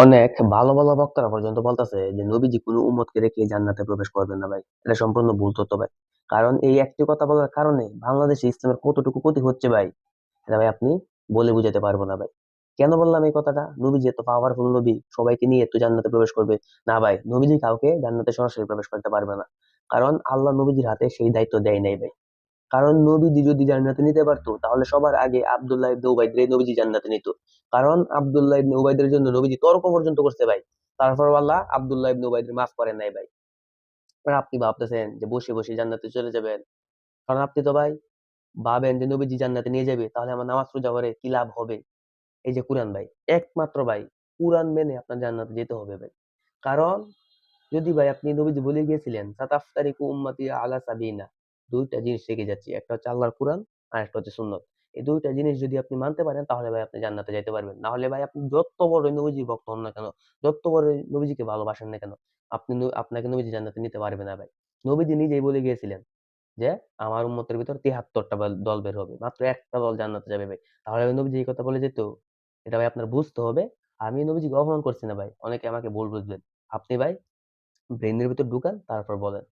অনেক ভালো, ভালো বক্তারা পর্যন্ত বলতেছে যে নবীজি কোনো উম্মতকে রেখে জান্নাতে প্রবেশ করবেন না ভাই। এটা সম্পূর্ণ ভুল তথ্য ভাই। কারণ এই একটি কথা বলার কারণে বাংলাদেশে ইসলামের কতটুকু ক্ষতি হচ্ছে ভাই, এটা ভাই আপনি বলে বুঝাতে পারবো না ভাই। কেন বললাম এই কথাটা? নবীজি এত পাওয়ারফুল নবী, সবাইকে নিয়ে এত জান্নাতে প্রবেশ করবে? না ভাই, নবীজি কাউকে জান্নাতে সরাসরি প্রবেশ করতে পারবে না। কারণ আল্লাহ নবীজির হাতে সেই দায়িত্ব দেয় নাই ভাই। কারণ নবীজি যদি জান্নাতে নিতে পারতো তাহলে সবার আগে আব্দুল্লাহ ইবনে উবাইদরে নবীজি জান্নাতে নিত। কারণ আব্দুল্লাহ ইবনে উবাইদের জন্য নবীজি তর্ক পর্যন্ত করছে ভাই। তারপর আল্লাহ আব্দুল্লাহ ইবনে উবাইদের মাফ করেন নাই ভাই। আর আপনি ভাবতেছেন যে বসে বসে জান্নাতে চলে যাবেন। কারণ আপনি তো ভাই ভাবেন যে নবীজি জান্নাতে নিয়ে যাবে, তাহলে আমার নামাজ রোজা করে কি লাভ হবে? এই যে কোরআন ভাই, একমাত্র ভাই কোরআন মেনে আপনার জান্নাতে যেতে হবে ভাই। কারণ যদি ভাই আপনি নবীজি বলে গিয়েছিলেন সাতাফতারিকু উম্মতি আলা সাবিনা, দুইটা জিনিস রেখে যাচ্ছি, একটা হচ্ছে আল্লাহর কোরআন আর একটা হচ্ছে সুন্নত। এই দুইটা জিনিস যদি আপনি মানতে পারেন তাহলে ভাই আপনি জান্নাতে যাইতে পারবেন। না হলে ভাই আপনি যত বড় নবীজি ভক্ত হন না কেন, যত বড় নবীজিকে ভালোবাসেন না কেন, আপনাকে নবীজি জান্নাতে নিতে পারবে না ভাই। নবীজি নিজেই বলে গিয়েছিলেন যে আমার উম্মতের ভিতর 73টা দল বের হবে, মাত্র একটা দল জান্নাতে যাবে ভাই। তাহলে ভাই নবীজি এই কথা বলে যেত? এটা ভাই আপনার বুঝতে হবে। আমি নবীজিকে অপমান করছি না ভাই, অনেকে আমাকে ভুল বুঝবেন। আপনি ভাই ব্রেনের ভিতর ঢুকান, তারপর বলেন।